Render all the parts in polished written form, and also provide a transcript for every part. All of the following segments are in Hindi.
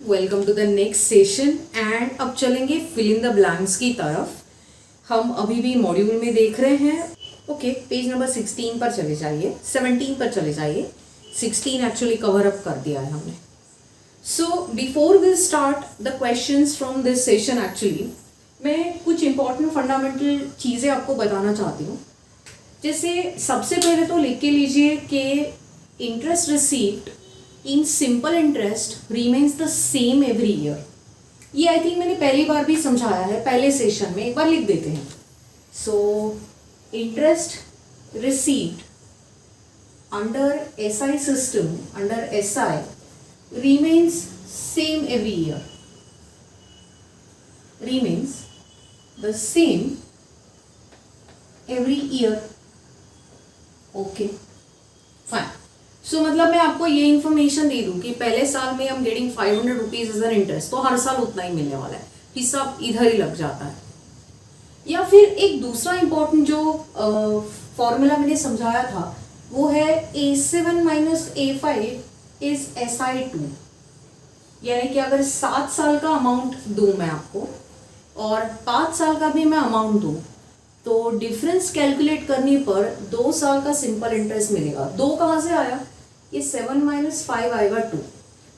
Welcome to the next session and अब चलेंगे फिल इन द ब्लैंक्स की तरफ। हम अभी भी मॉड्यूल में देख रहे हैं। ओके, पेज नंबर 16 पर चले जाइए, 17 पर चले जाइए। 16 एक्चुअली कवर अप कर दिया है हमने। So before will start the questions from this session, actually मैं कुछ इंपॉर्टेंट फंडामेंटल चीज़ें आपको बताना चाहती हूँ। जैसे सबसे पहले तो लिख के लीजिए कि interest received in simple interest remains the same every year. ये आई थिंक मैंने पहली बार भी समझाया है, पहले सेशन में। एक बार लिख देते हैं। So interest received under SI system, under SI remains same every year, remains the same every year. Okay fine. So मतलब मैं आपको ये इन्फॉर्मेशन दे दूं कि पहले साल में हम getting 500 rupees as an interest, तो हर साल उतना ही मिलने वाला है, हिसाब इधर ही लग जाता है। या फिर एक दूसरा इंपॉर्टेंट जो फॉर्मूला मैंने समझाया था वो है A7 minus A5 is SI2। यानी कि अगर 7 साल का अमाउंट दूं मैं आपको और 5 साल का भी मैं अमाउंट दूं, तो डिफरेंस कैलकुलेट करने पर 2 साल का सिंपल इंटरेस्ट मिलेगा। 2 कहाँ से आया? ये 7 माइनस 5 आएगा 2।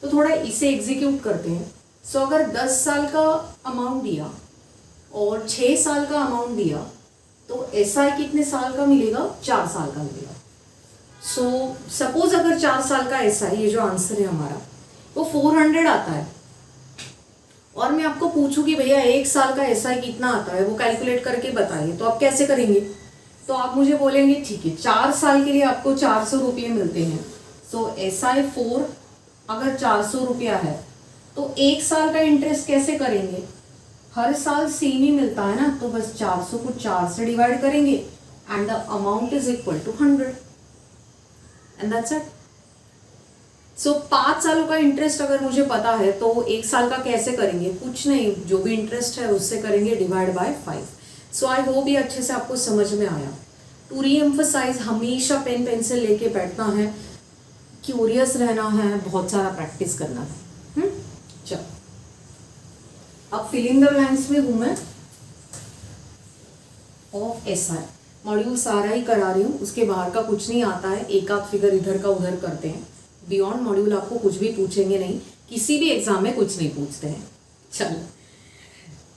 तो थोड़ा इसे एग्जीक्यूट करते हैं। सो अगर 10 साल का अमाउंट दिया और 6 साल का अमाउंट दिया तो एसआई कितने साल का मिलेगा? 4 साल का मिलेगा। सो सपोज अगर 4 साल का एसआई, ये जो आंसर है हमारा, वो 400 आता है और मैं आपको पूछूं कि भैया 1 साल का एसआई कितना आता है, वो कैलकुलेट करके बताइए, तो आप कैसे करेंगे? तो आप मुझे बोलेंगे ठीक है 4 साल के लिए आपको 400 रुपये मिलते हैं। सो SI 4 अगर 400 रुपया है तो 1 साल का इंटरेस्ट कैसे करेंगे? हर साल सेम ही मिलता है ना, तो बस 400 को 4 से डिवाइड करेंगे and the amount is equal to 100 and that's it. So 5 सालों का इंटरेस्ट अगर मुझे पता है तो 1 साल का कैसे करेंगे? कुछ नहीं, जो भी इंटरेस्ट है उससे करेंगे divide by 5। So I hope ये अच्छे से आपको समझ में आया। टू री एम्फसाइज, हमेशा पेन पेंसिल लेके बैठना है, क्यूरियस रहना है, बहुत सारा प्रैक्टिस करना है। चलो अब फिलिंग द ब्लैंक्स में हूं मैं ऑफ एसआई। मॉड्यूल सारा ही करा रही हूँ, उसके बाहर का कुछ नहीं आता है, एक आध फिगर इधर का उधर करते हैं। बियॉन्ड मॉड्यूल आपको कुछ भी पूछेंगे नहीं, किसी भी एग्जाम में कुछ नहीं पूछते हैं। चलो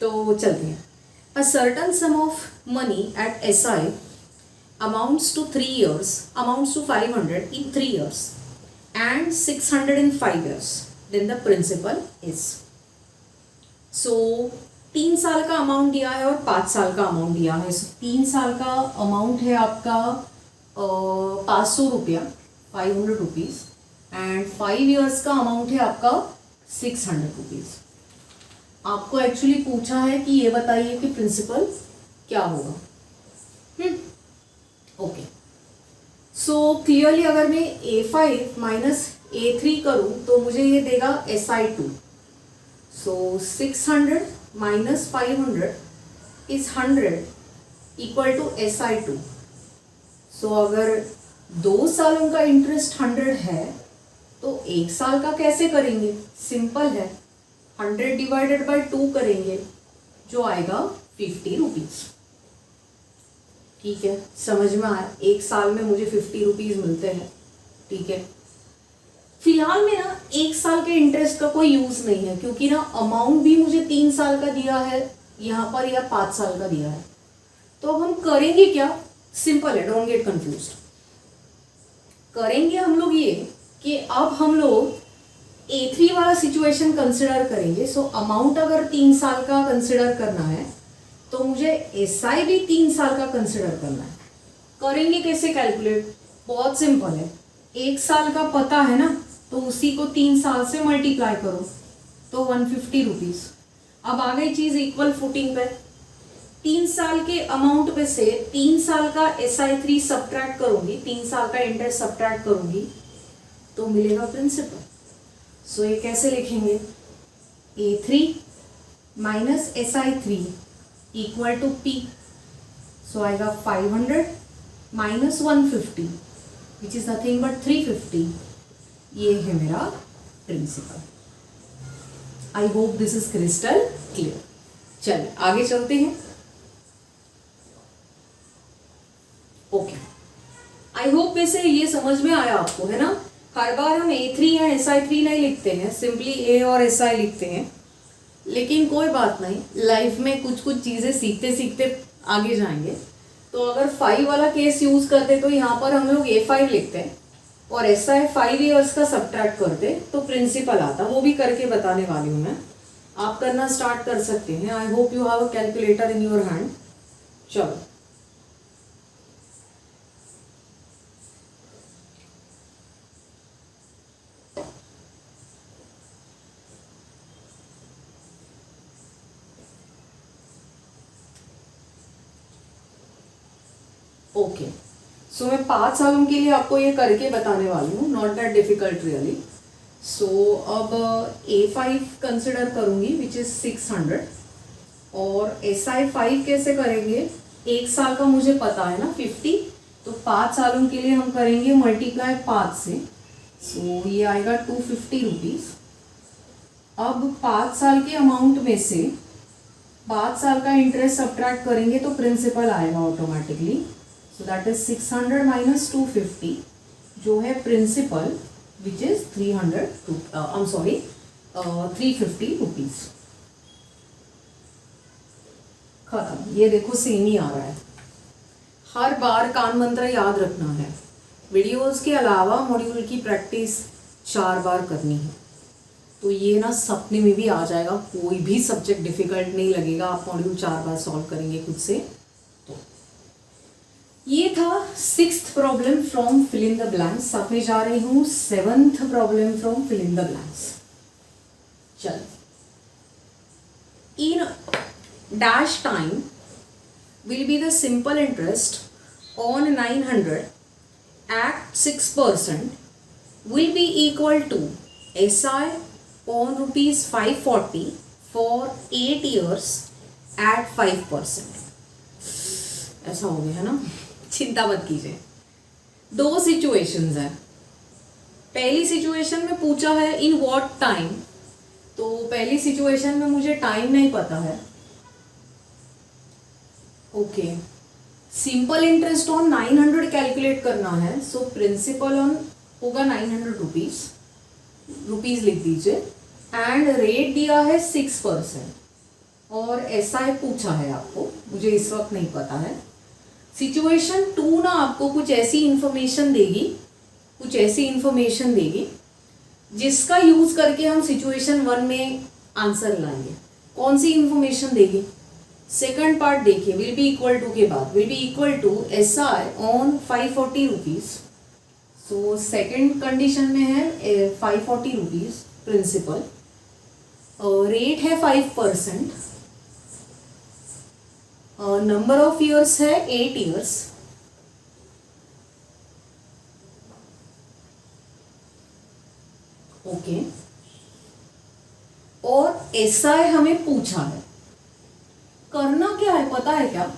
तो चलते हैं। A certain some of money at SI amounts to 3 years, amounts to 500 in 3 years and 600 in 5 years, then the principal is। so 3 साल का अमाउंट दिया है और 5 साल का अमाउंट दिया है। so 3 साल का अमाउंट है आपका 500 रुपया, 500 रुपीज, एंड 5 ईयर्स का अमाउंट है आपका 600 रुपीज। आपको एक्चुअली पूछा है कि ये बताइए कि प्रिंसिपल क्या होगा। ओके, सो क्लियरली अगर मैं A5 माइनस A3 करूं तो मुझे ये देगा SI2। So 600 minus 500 is 100 equal to SI2। So अगर 2 सालों का इंटरेस्ट 100 है तो 1 साल का कैसे करेंगे? सिंपल है, 100 डिवाइडेड बाय 2 करेंगे जो आएगा 50 रुपीज। ठीक है, समझ में आया? 1 साल में मुझे 50 रुपीज मिलते हैं। ठीक है, फिलहाल में ना 1 साल के इंटरेस्ट का कोई यूज नहीं है, क्योंकि ना अमाउंट भी मुझे 3 साल का दिया है यहाँ पर, या 5 साल का दिया है। तो अब हम करेंगे क्या? सिंपल है, डोंट गेट कंफ्यूज्ड। करेंगे हम लोग ये कि अब हम लोग A3 वाला सिचुएशन कंसिडर करेंगे। सो अमाउंट अगर 3 साल का कंसिडर करना है तो मुझे एसआई भी 3 साल का कंसिडर करना है। करेंगे कैसे कैलकुलेट? बहुत सिंपल है, 1 साल का पता है ना, तो उसी को 3 साल से मल्टीप्लाई करो तो 150 रुपीज। अब आ गई चीज इक्वल फुटिंग पे। 3 साल के अमाउंट पे से 3 साल का SI3 सब्ट्रैक्ट करूंगी, 3 साल का इंटरेस्ट सब्ट्रैक्ट करूंगी तो मिलेगा प्रिंसिपल। सो ये कैसे लिखेंगे? A3 minus SI3 equal to P। So आएगा 500 minus 150 which is nothing but 350। ये है मेरा principal. I hope this is crystal clear. चलिए आगे चलते हैं। ओके, आई होप वैसे ये समझ में आया आपको, है ना। हर बार हम A3 या SI3 नहीं लिखते हैं, सिंपली A और SI लिखते हैं। लेकिन कोई बात नहीं, लाइफ में कुछ कुछ चीज़ें सीखते सीखते आगे जाएंगे। तो अगर 5 वाला केस यूज़ करते तो यहाँ पर हम लोग A5 लिखते हैं और SI 5 ईयर्स का सब्ट्रैक्ट करते तो प्रिंसिपल आता। वो भी करके बताने वाली हूँ मैं, आप करना स्टार्ट कर सकते हैं। I hope you have a calculator in your hand. चलो ओके, सो मैं 5 सालों के लिए आपको ये करके बताने वाली हूँ, नॉट दैट डिफिकल्ट रियली। सो अब A5 कंसिडर करूँगी विच इज़ 600 और SI5 कैसे करेंगे, 1 साल का मुझे पता है ना 50, तो 5 सालों के लिए हम करेंगे मल्टीप्लाई 5 से। सो ये आएगा 250 रुपीज़। अब 5 साल के अमाउंट में से 5 साल का इंटरेस्ट सब्ट्रैक्ट करेंगे तो प्रिंसिपल आएगा automatically. So that is 600 minus 250 जो है प्रिंसिपल विच इज 350 रुपीज। खत्म। ये देखो सेम ही आ रहा है। हर बार कान मंत्र याद रखना है। वीडियोस के अलावा मॉड्यूल की प्रैक्टिस 4 बार करनी है, तो ये ना सपने में भी आ जाएगा। कोई भी सब्जेक्ट डिफिकल्ट नहीं लगेगा, आप मॉड्यूल 4 बार सॉल्व करेंगे खुद से। तो ये था 6th problem from fill in the blanks. अब मैं जा रही हूँ 7th problem from fill in the blanks. चल, in dash time will be the simple interest on 900 at 6% will be equal to SI on rupees 540 for 8 years at 5%। ऐसा हो गया है ना, चिंता मत कीजिए। 2 सिचुएशंस हैं। पहली सिचुएशन में पूछा है इन व्हाट टाइम, तो पहली सिचुएशन में मुझे टाइम नहीं पता है। Okay, simple interest on 900 calculate करना है। सो प्रिंसिपल ऑन होगा 900 रुपीज लिख दीजिए, एंड रेट दिया है 6% और SI पूछा है आपको, मुझे इस वक्त नहीं पता है। सिचुएशन 2 ना आपको कुछ ऐसी इंफॉर्मेशन देगी जिसका यूज करके हम सिचुएशन 1 में आंसर लाएंगे। कौन सी इंफॉर्मेशन देगी, सेकंड पार्ट देखिए। विल बी इक्वल टू के बाद will be equal to SI on 540 rupees. So second condition में है 540 रुपीज प्रिंसिपल, रेट है 5%, नंबर ऑफ ईयर्स है 8 ईयर्स, ओके, और SI हमें पूछा है। करना क्या है पता है क्या,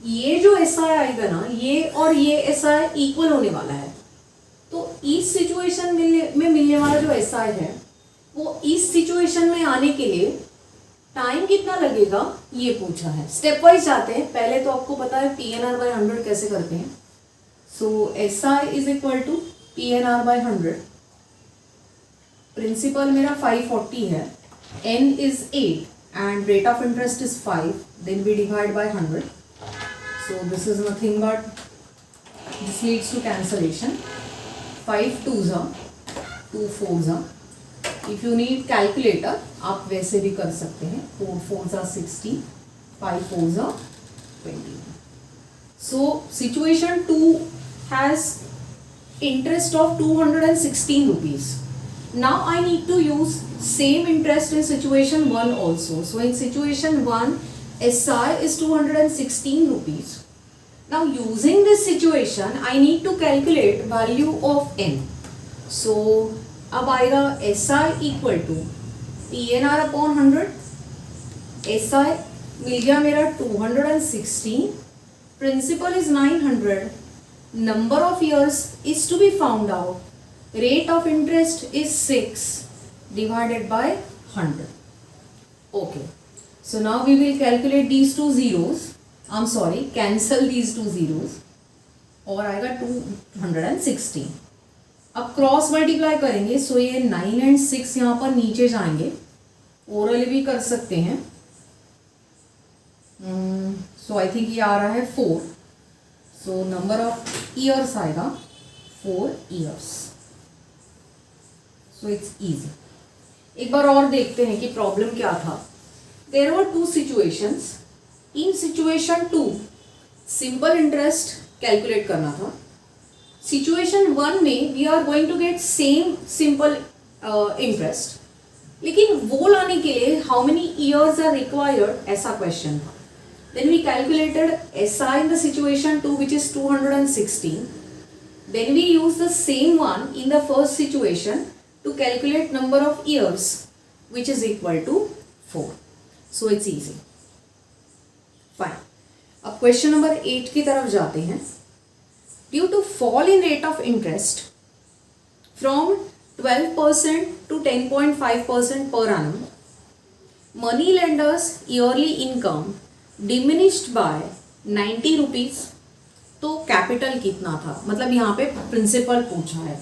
ये जो SI आएगा ना, ये और ये SI इक्वल होने वाला है। तो इस सिचुएशन में मिलने वाला जो SI है वो इस सिचुएशन में आने के लिए टाइम कितना लगेगा ये पूछा है। स्टेप वाइज जाते हैं। पहले तो आपको पता है PNR/100 कैसे करते हैं। So SI is equal to PNR/100। Principal मेरा 540 है, N is 8 and rate of interest is 5, then we divide by 100. So this is nothing but, this leads to cancellation. 5 2s are 2 4s are. If you need calculator आप वैसे भी कर सकते हैं। 4 4s are 60, 5 4s are 20. So situation 2 has interest of 216 rupees. Now I need to use same interest in situation 1 also. So in situation 1 SI is 216 rupees. Now using this situation I need to calculate value of N. So अब आएगा SI equal to PNR upon 100। SI मिल गया मेरा 216, principal is 900, number of years is to be found out, rate of interest is 6 divided by 100। Okay. So now we will calculate these two zeros. I'm sorry, cancel these two zeros. और आएगा 216. अब क्रॉस मल्टीप्लाई करेंगे, सो ये 9 एंड 6 यहाँ पर नीचे जाएंगे. ओरली भी कर सकते हैं. सो आई थिंक ये आ रहा है 4. सो नंबर ऑफ ईयर्स आएगा 4 ईयर्स. So it's easy. एक बार और देखते हैं कि प्रॉब्लम क्या था. There were two situations. In situation 2 simple interest calculate करना था. सिचुएशन 1 में we are going to get same simple interest, लेकिन वो लाने के लिए how many years are required ऐसा क्वेश्चन था. Then we calculated SI in the situation 2 which is 216. Then we use the same one in the first situation to calculate number of years, which is equal to 4. So it's easy. Fine. अब question number 8 की तरफ जाते हैं. Due to fall in rate of interest from 12% to 10.5% per annum, money lenders yearly income diminished by 90 rupees. तो कैपिटल कितना था, मतलब यहाँ पे प्रिंसिपल पूछा है.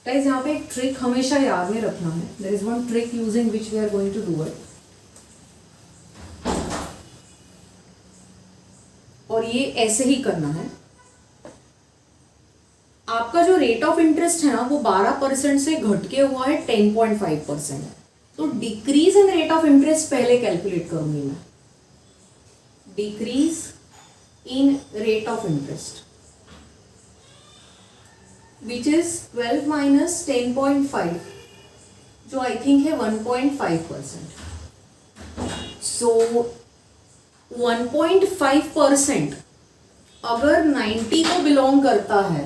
गाइस यहाँ पे एक ट्रिक हमेशा याद में रखना है. There is one trick using which we are going to do it. और ये ऐसे ही करना है. आपका जो रेट ऑफ इंटरेस्ट है ना वो 12% से घट के हुआ है 10.5%. तो decrease in rate of interest पहले कैलकुलेट करूंगी मैं. Decrease in rate of interest which is 12 minus 10.5, जो I think है 1.5%. So 1.5% अगर 90 को बिलोंग करता है,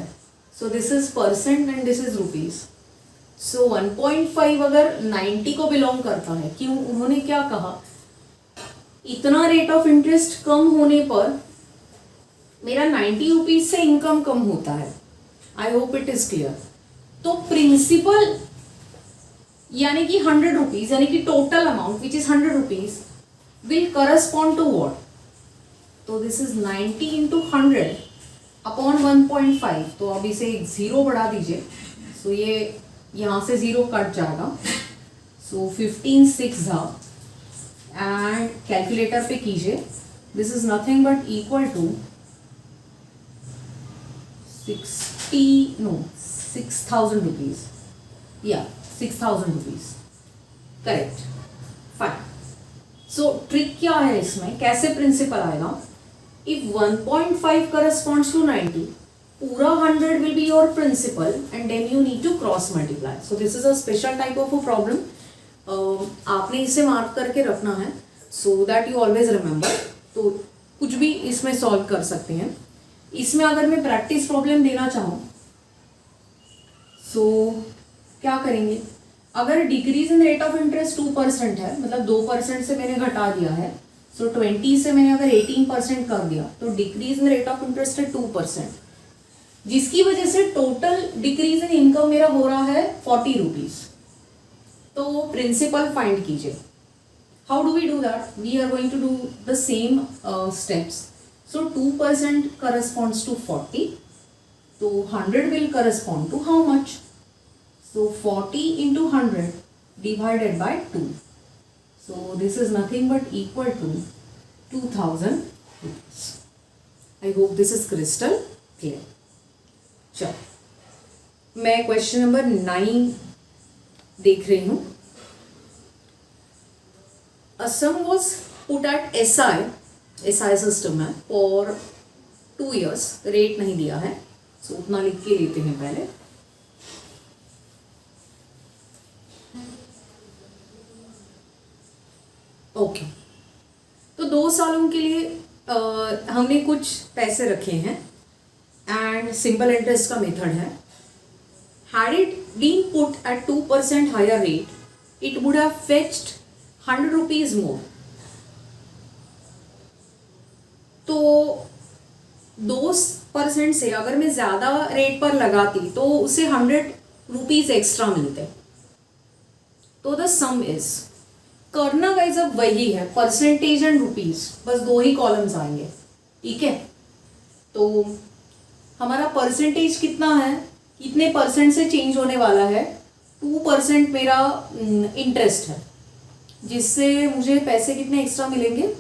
so this is percent and this is rupees. So 1.5 अगर 90 को बिलोंग करता है, क्यों, उन्होंने क्या कहा, इतना रेट ऑफ इंटरेस्ट कम होने पर मेरा 90 रुपीज से इनकम कम होता है. I hope it is clear. तो प्रिंसिपल यानी कि 100 रुपीज, यानी कि total amount which is 100 rupees will correspond to what. तो दिस इज 90 इंटू 100 अपॉन 1.5. तो अब इसे एक 0 बढ़ा दीजिए. सो ये यहाँ से 0 कट जाएगा. सो 15 6 एंड कैलकुलेटर पे कीजिए. This is nothing but equal to 6,000 rupees. Yeah, 6,000 rupees. Correct. Fine. So trick क्या है इसमें, कैसे प्रिंसिपल आएगा. If 1.5 corresponds to 90, पूरा 100 will be your principal and then you need to cross multiply. So this is a special type of a problem. आपने इसे मार्क करके रखना है so that you always remember. तो कुछ भी इसमें सॉल्व कर सकते हैं. इसमें अगर मैं प्रैक्टिस प्रॉब्लम देना चाहूँ सो क्या करेंगे. अगर decrease in rate of interest 2% है, मतलब 2% से मैंने घटा दिया है. सो 20 से मैंने अगर 18% कर दिया तो decrease in rate of interest है 2%, जिसकी वजह से टोटल डिक्रीज इन इनकम मेरा हो रहा है 40 रुपीज. तो प्रिंसिपल फाइंड कीजिए. How do we do that. We are going to do the same steps. So 2% corresponds to 40. So 100 will correspond to how much? So 40 into 100 divided by 2. So this is nothing but equal to 2,000 rupees. I hope this is crystal clear. चलो मैं क्वेश्चन नंबर 9 देख रही हूँ. A sum was put at SI system है और 2 years. रेट नहीं दिया है सो उतना लिख के लेते हैं पहले. ओके. तो 2 सालों के लिए हमने कुछ पैसे रखे हैं एंड सिंपल इंटरेस्ट का मेथड है. Had it been put at 2% higher rate it would have fetched 100 rupees more. तो 2% से अगर मैं ज़्यादा रेट पर लगाती तो उसे 100 रुपीज़ एक्स्ट्रा मिलते. तो द सम इज करना गाइस अब वही है, परसेंटेज एंड रुपीज, बस दो ही कॉलम्स आएंगे, ठीक है। तो हमारा परसेंटेज कितना है, कितने परसेंट से चेंज होने वाला है, 2% मेरा इंटरेस्ट है, जिससे मुझे पैसे कितने एक्स्ट्रा मिलेंगे,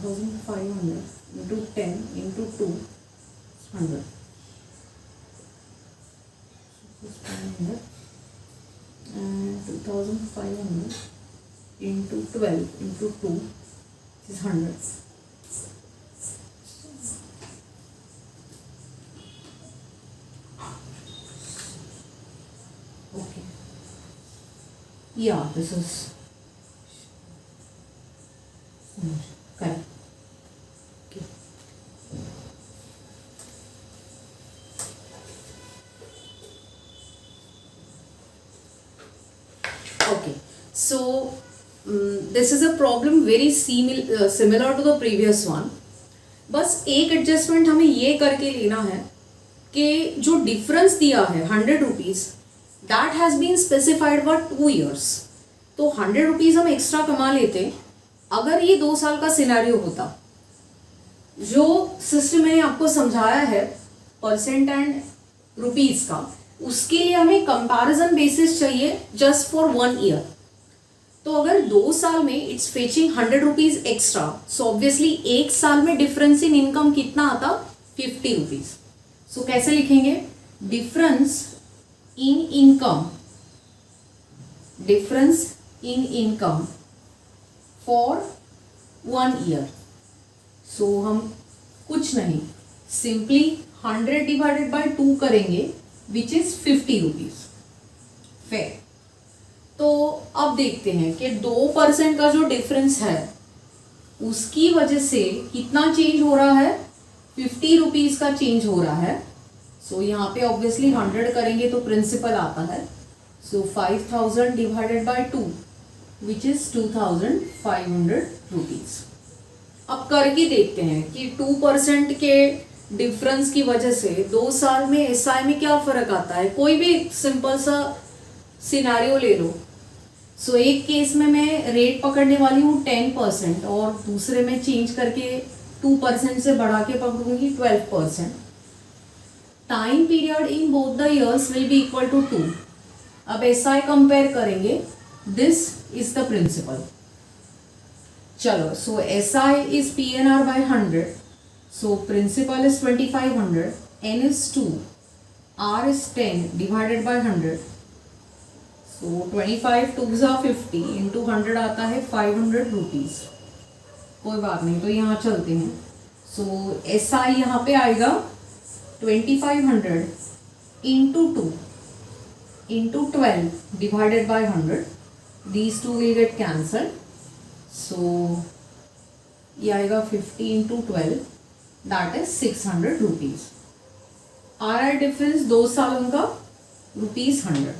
$2,500 into 10 into 2 is 100. This is 500 and 2,500 into 12 into 2 is 100. Okay. Yeah, this is correct. Okay. Okay. So this is a problem very similar to the previous one. बस एक एडजस्टमेंट हमें ये करके लेना है कि जो डिफरेंस दिया है 100 rupees, that has been specified for 2 years. तो 100 रुपीज़ हम एक्स्ट्रा कमा लेते अगर ये 2 साल का सिनेरियो होता। जो सिस्टम मैंने आपको समझाया है परसेंट एंड रुपीज़ का, उसके लिए हमें कंपैरिजन बेसिस चाहिए जस्ट फॉर 1 year. तो अगर 2 साल में it's fetching 100 rupees extra, so obviously 1 साल में डिफरेंस इन इनकम कितना आता, 50 रुपीज़. सो कैसे लिखेंगे, difference in income for 1 year. सो हम कुछ नहीं, सिंपली 100 डिवाइडेड बाय 2 करेंगे विच इज 50 रुपीज़. फेयर. तो अब देखते हैं कि 2% का जो डिफरेंस है उसकी वजह से कितना चेंज हो रहा है, 50 रुपीज़ का चेंज हो रहा है. सो यहाँ पे ऑब्वियसली 100 करेंगे तो प्रिंसिपल आता है. सो 5000 divided by 2 which is 2500 rupees. अब करके देखते हैं कि 2% के डिफरेंस की वजह से 2 साल में एसआई में क्या फ़र्क आता है. कोई भी सिंपल सा सिनेरियो ले लो. सो एक केस में मैं रेट पकड़ने वाली हूँ 10% और दूसरे में चेंज करके 2% से बढ़ा के पकड़ूंगी 12%. Time period in both the years will be equal to 2. अब एसआई कंपेयर करेंगे. This is the principal. चलो, so SI is PNR by 100. So principal is 2500, N is 2, R is 10 divided by 100. So 25 2s are 50 into 100 आता है 500 रुपीज़. कोई बात नहीं, तो यहाँ चलते हैं. सो एस आई यहाँ पे आएगा 2500 into 2 into 12 divided by 100. These 2 will get cancel. So ये आएगा 50 इंटू 12, दैट इज 600 रुपीज़. आ रहा है डिफरेंस 2 सालों का, ₹100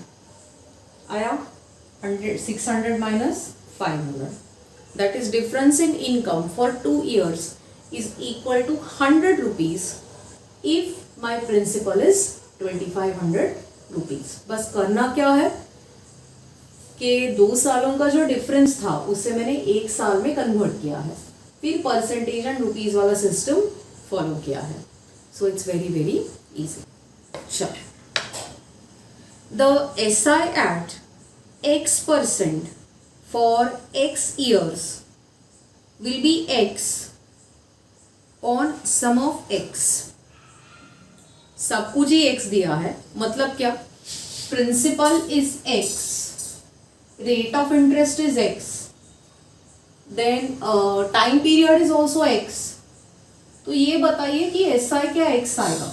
आया. 600 minus 500, that is difference in income for 2 years is equal to 100 rupees if my principal is 2500 rupees. बस करना क्या है कि 2 सालों का जो डिफरेंस था उसे मैंने 1 साल में कन्वर्ट किया है, फिर परसेंटेज एंड रुपीज़ वाला सिस्टम फॉलो किया है. So it's very very easy. चलो, the SI at X% for X years will be X on sum of X. सब कुछ ही X दिया है, मतलब क्या, principal is X, rate of interest is X, then time period is also X. तो ये बताइए कि SI क्या X आएगा.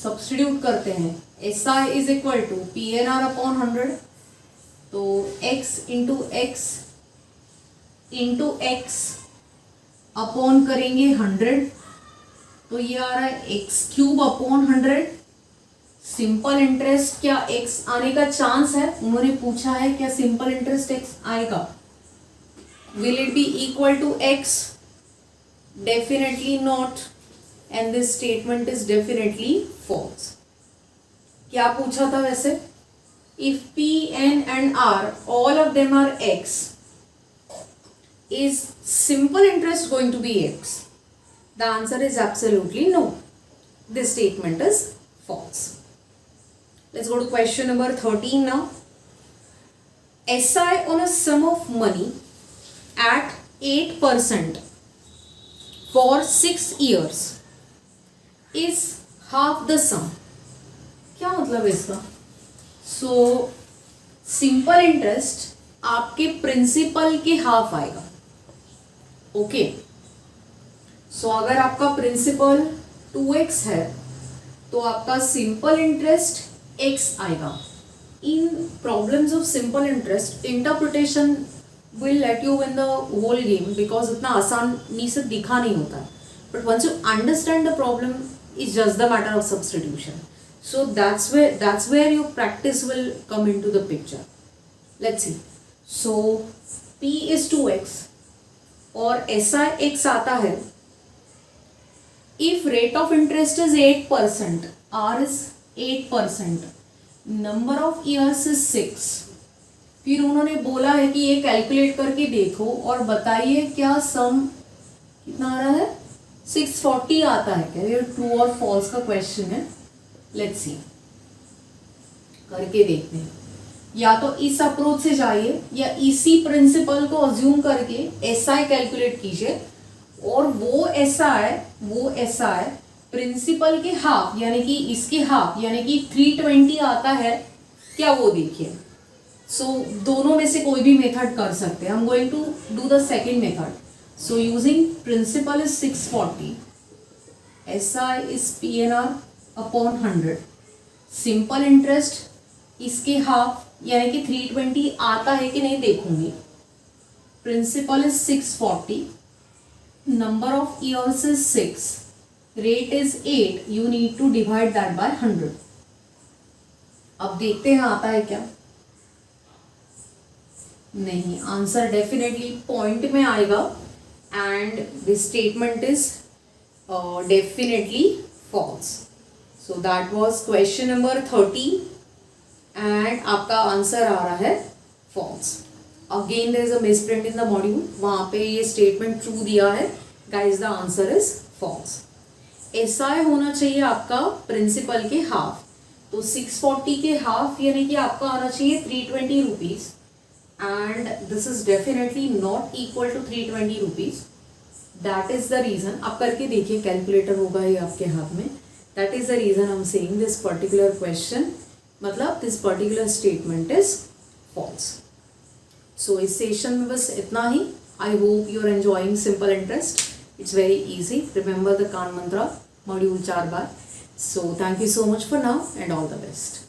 सब्स्टिट्यूट करते हैं. SI is equal to PNR upon 100. तो x इंटू एक्स अपॉन करेंगे 100, तो ये आ रहा है x³ अपॉन 100। सिंपल इंटरेस्ट क्या x आने का चांस है? उन्होंने पूछा है क्या सिंपल इंटरेस्ट x आएगा? Will it be equal to x? Definitely not, and this statement is definitely false. क्या पूछा था वैसे? If p, n and r all of them are x, is simple interest going to be x? The answer is absolutely no. This statement is false. Let's go to question number 13 now. SI on a sum of money at 8% for 6 years is half the sum. क्या मतलब है इसका? सो सिंपल इंटरेस्ट आपके प्रिंसिपल के हाफ आएगा। ओके, सो अगर आपका प्रिंसिपल 2x है तो आपका सिंपल इंटरेस्ट x आएगा। In problems of simple interest interpretation will let you win the whole game, because इतना आसानी से दिखा नहीं होता है, but once you understand the problem is just the matter of substitution. So that's where your practice will come into the picture. Let's see. So P is 2x और SI x आता है. If rate of interest is 8%, R is 8%, number of years is 6. फिर उन्होंने बोला है कि ये कैलकुलेट करके देखो और बताइए क्या सम कितना आ रहा है? 640 आता है क्या? ये ट्रू और फॉल्स का क्वेश्चन है. लेट्स सी, करके देखते हैं. या तो इस अप्रोच से जाइए या इसी प्रिंसिपल को अज्यूम करके एसआई कैलकुलेट कीजिए और वो एसआई प्रिंसिपल के हाफ यानी कि इसके हाफ यानी कि 320 आता है क्या, वो देखिए. सो दोनों में से कोई भी मेथड कर सकते हैं. I am going to do the second method. So using principal is 640, SI is PNR upon 100. Simple interest इसके हाफ यानी कि 320 आता है कि नहीं देखूंगी. Principal is 640, number of years is 6, rate is 8. You need to divide that by 100. अब देखते हैं आता है क्या. नहीं, आंसर डेफिनेटली पॉइंट में आएगा and this statement is definitely false. So that was question number 13 and आपका आंसर आ रहा है false. Again there is a misprint in the module. वहाँ पे ये statement true दिया है. Guys the answer is false. SI होना चाहिए आपका प्रिंसिपल के हाफ. तो 640 के हाफ यानी कि आपका आना चाहिए 320 rupees and this is definitely not equal to 320 rupees. That is the reason. आप करके देखिए, कैलकुलेटर होगा ये आपके हाथ में. That is the reason I'm saying this particular question, मतलब this particular statement is false. So इस सेशन में बस इतना ही. I hope you are enjoying simple interest. It's very easy. Remember the can't Mantra, module 4 bar. So thank you so much for now and all the best.